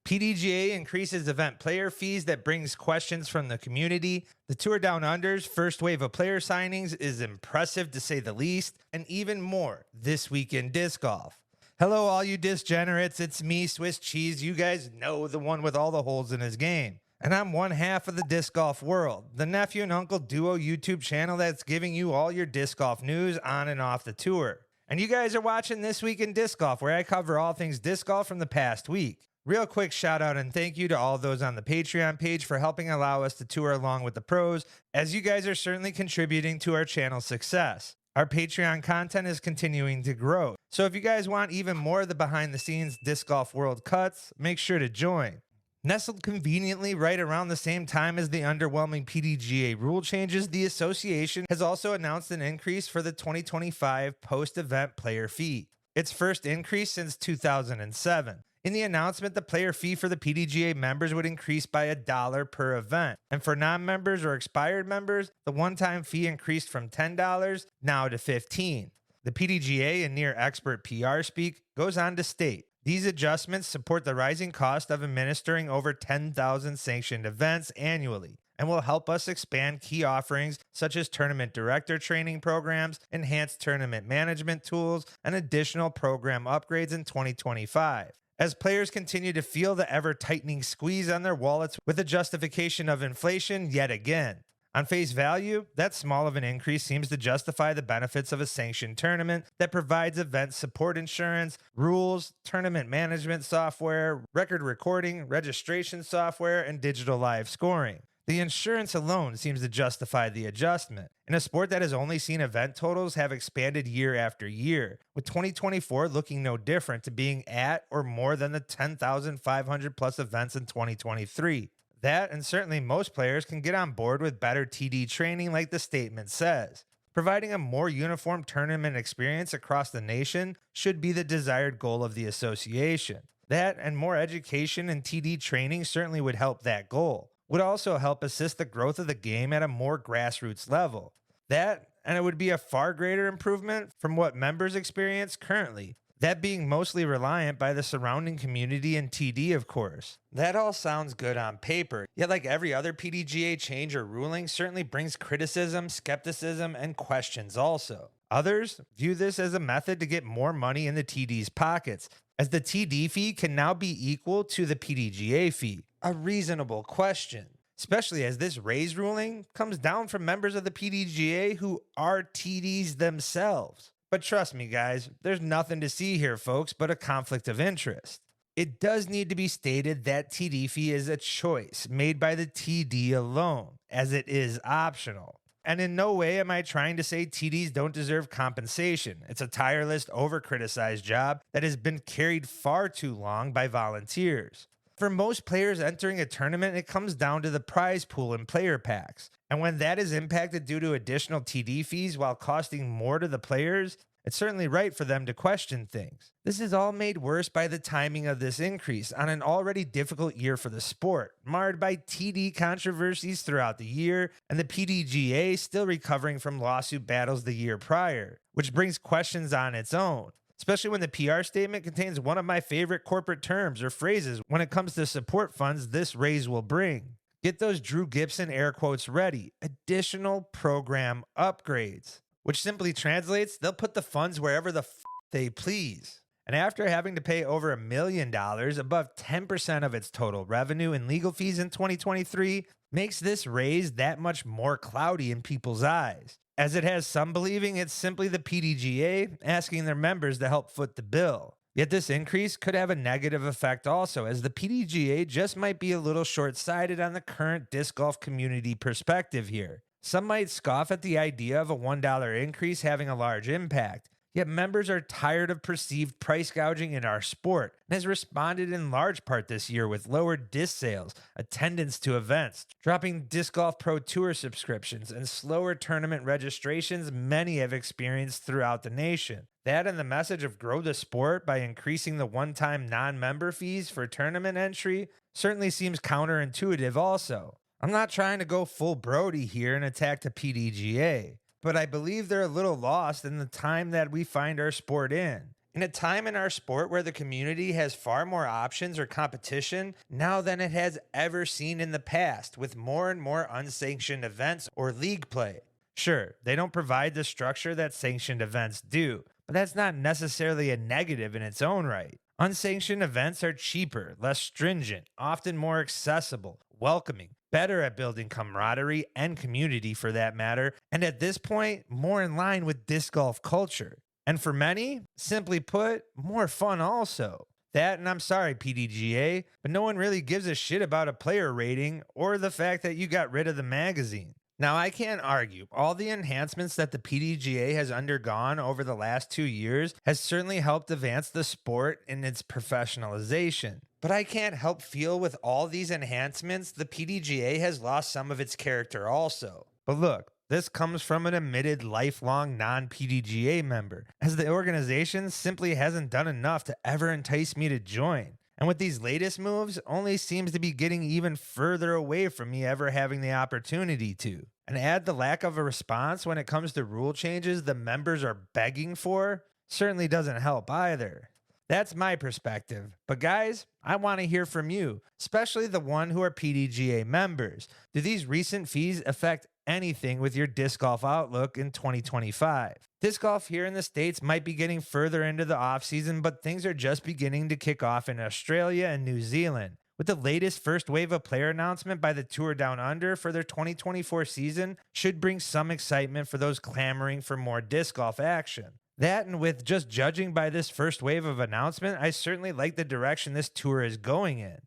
PDGA increases event player fees that brings questions from the community. The Tour Down Under's first wave of player signings is impressive to say the least, and even more this week in disc golf. Hello, all you disgenerates. It's me, Swiss Cheese. You guys know, the one with all the holes in his game. And I'm one half of the disc golf world, the nephew and uncle duo YouTube channel that's giving you all your disc golf news on and off the tour. And you guys are watching This Week in Disc Golf, where I cover all things disc golf from the past week. Real quick shout out and thank you to all those on the Patreon page for helping allow us to tour along with the pros, as you guys are certainly contributing to our channel's success. Our Patreon content is continuing to grow, so if you guys want even more of the behind the scenes disc golf world cuts, make sure to join. Nestled conveniently right around the same time as the underwhelming PDGA rule changes, the association has also announced an increase for the 2025 post-event player fee, its first increase since 2007. In the announcement, the player fee for the PDGA members would increase by $1 per event, and for non-members or expired members, the one-time fee increased from $10 now to $15. The PDGA, in near expert PR speak, goes on to state, these adjustments support the rising cost of administering over 10,000 sanctioned events annually and will help us expand key offerings such as tournament director training programs, enhanced tournament management tools, and additional program upgrades in 2025. As players continue to feel the ever-tightening squeeze on their wallets with the justification of inflation yet again. On face value, that small of an increase seems to justify the benefits of a sanctioned tournament that provides event support insurance, rules, tournament management software, record recording, registration software, and digital live scoring. The insurance alone seems to justify the adjustment, in a sport that has only seen event totals have expanded year after year, with 2024 looking no different to being at or more than the 10,500 plus events in 2023. That, and certainly most players, can get on board with better TD training like the statement says. Providing a more uniform tournament experience across the nation should be the desired goal of the association. That and more education and TD training certainly would help that goal. Would also help assist the growth of the game at a more grassroots level. That, and it would be a far greater improvement from what members experience currently, that being mostly reliant by the surrounding community and TD, of course. That all sounds good on paper, yet like every other PDGA change or ruling certainly brings criticism, skepticism, and questions also. Others view this as a method to get more money in the TD's pockets, as the TD fee can now be equal to the PDGA fee. A reasonable question, especially as this raise ruling comes down from members of the PDGA who are TDs themselves. But trust me, guys, there's nothing to see here, folks, but a conflict of interest. It does need to be stated that TD fee is a choice made by the TD alone, as it is optional. And in no way am I trying to say TDs don't deserve compensation. It's a tireless, over-criticized job that has been carried far too long by volunteers. For most players entering a tournament, it comes down to the prize pool and player packs. And when that is impacted due to additional TD fees while costing more to the players, it's certainly right for them to question things. This is all made worse by the timing of this increase on an already difficult year for the sport, marred by TD controversies throughout the year and the PDGA still recovering from lawsuit battles the year prior, which brings questions on its own. Especially when the PR statement contains one of my favorite corporate terms or phrases when it comes to support funds this raise will bring. Get those Drew Gibson air quotes ready. Additional program upgrades. Which simply translates, they'll put the funds wherever the they please. And after having to pay over $1 million, above 10% of its total revenue in legal fees in 2023, makes this raise that much more cloudy in people's eyes, as it has some believing it's simply the PDGA asking their members to help foot the bill. Yet this increase could have a negative effect also, as the PDGA just might be a little short-sighted on the current disc golf community perspective here. Some might scoff at the idea of a $1 increase having a large impact, yet members are tired of perceived price gouging in our sport and has responded in large part this year with lower disc sales, attendance to events, dropping Disc Golf Pro Tour subscriptions, and slower tournament registrations many have experienced throughout the nation. That and the message of grow the sport by increasing the one-time non-member fees for tournament entry certainly seems counterintuitive also. I'm not trying to go full Brody here and attack the PDGA, but I believe they're a little lost in the time that we find our sport in. In a time in our sport where the community has far more options or competition now than it has ever seen in the past, with more and more unsanctioned events or league play. Sure, they don't provide the structure that sanctioned events do, but that's not necessarily a negative in its own right. Unsanctioned events are cheaper, less stringent, often more accessible, welcoming, better at building camaraderie and community for that matter, and at this point, more in line with disc golf culture. And for many, simply put, more fun also. That, and I'm sorry, PDGA, but no one really gives a shit about a player rating or the fact that you got rid of the magazine. Now, I can't argue. All the enhancements that the PDGA has undergone over the last 2 years has certainly helped advance the sport in its professionalization. But I can't help feel with all these enhancements, the PDGA has lost some of its character also. But look, this comes from an admitted lifelong non-PDGA member, as the organization simply hasn't done enough to ever entice me to join. And with these latest moves, only seems to be getting even further away from me ever having the opportunity to. And add the lack of a response when it comes to rule changes the members are begging for, certainly doesn't help either. That's my perspective. But guys, I want to hear from you, especially the one who are PDGA members. Do these recent fees affect anything with your disc golf outlook in 2025? Disc golf here in the States might be getting further into the offseason, but things are just beginning to kick off in Australia and New Zealand. With the latest first wave of player announcement by the Tour Down Under for their 2024 season should bring some excitement for those clamoring for more disc golf action. That, and with just judging by this first wave of announcement, I certainly like the direction this tour is going in.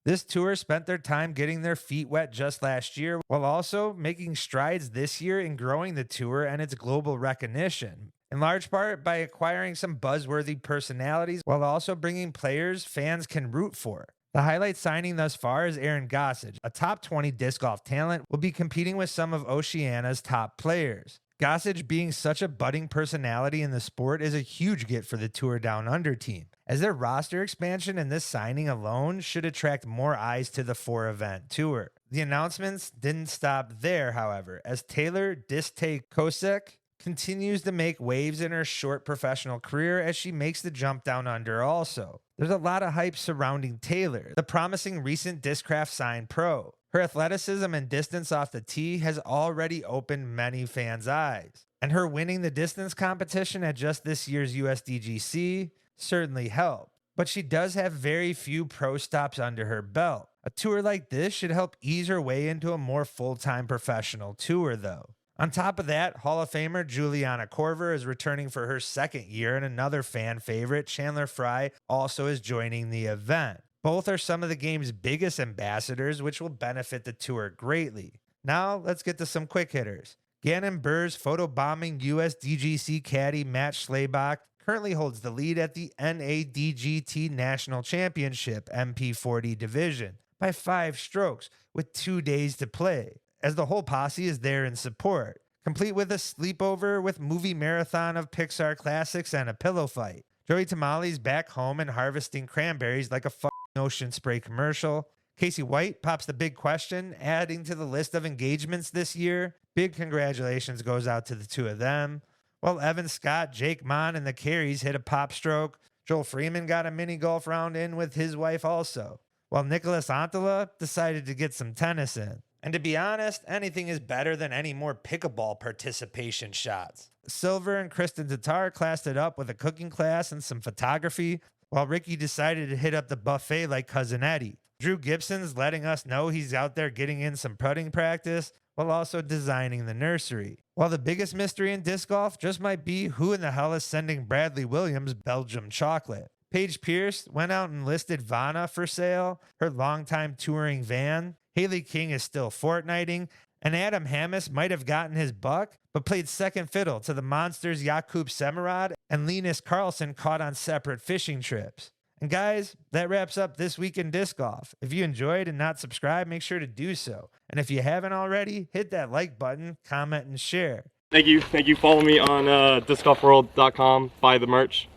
This tour spent their time getting their feet wet just last year, while also making strides this year in growing the tour and its global recognition, in large part by acquiring some buzzworthy personalities while also bringing players fans can root for. The highlight signing thus far is Aaron Gossage, a top 20 disc golf talent, will be competing with some of Oceania's top players. Gossage being such a budding personality in the sport is a huge get for the Tour Down Under team, as their roster expansion and this signing alone should attract more eyes to the 4-event tour. The announcements didn't stop there, however, as Taylor Diste Kosek continues to make waves in her short professional career as she makes the jump down under also. There's a lot of hype surrounding Taylor, the promising recent Discraft signed pro. Her athleticism and distance off the tee has already opened many fans' eyes, and her winning the distance competition at just this year's USDGC certainly helped. But she does have very few pro stops under her belt. A tour like this should help ease her way into a more full-time professional tour, though. On top of that, Hall of Famer Juliana Korver is returning for her second year, and another fan favorite, Chandler Fry, also is joining the event. Both are some of the game's biggest ambassadors, which will benefit the tour greatly. Now, let's get to some quick hitters. Gannon Buhr's photobombing USDGC caddy Matt Schlabach currently holds the lead at the NADGT National Championship MP40 division by 5 strokes with 2 days to play, as the whole posse is there in support, complete with a sleepover with movie marathon of Pixar classics and a pillow fight. Joey Tamale's back home and harvesting cranberries like a Ocean Spray commercial. Casey White pops the big question, adding to the list of engagements this year. Big congratulations goes out to the two of them. While Evan Scott, Jake Mon, and the Carries hit a pop stroke, Joel Freeman got a mini golf round in with his wife also. While Nicholas Antala decided to get some tennis in. And to be honest, anything is better than any more pickleball participation shots. Silver and Kristen Tatar classed it up with a cooking class and some photography, while Ricky decided to hit up the buffet like Cousin Eddie. Drew Gibson's letting us know he's out there getting in some putting practice while also designing the nursery. While the biggest mystery in disc golf just might be who in the hell is sending Bradley Williams Belgium chocolate. Paige Pierce went out and listed Vanna for sale, her longtime touring van. Haley King is still fortnighting, and Adam Hammis might have gotten his buck, but played second fiddle to the monsters Jakub Semerad and Linus Carlson caught on separate fishing trips. And guys, that wraps up this week in disc golf. If you enjoyed and not subscribed, make sure to do so. And if you haven't already, hit that like button, comment, and share. Thank you. Follow me on discgolfworld.com. Buy the merch.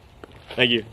Thank you.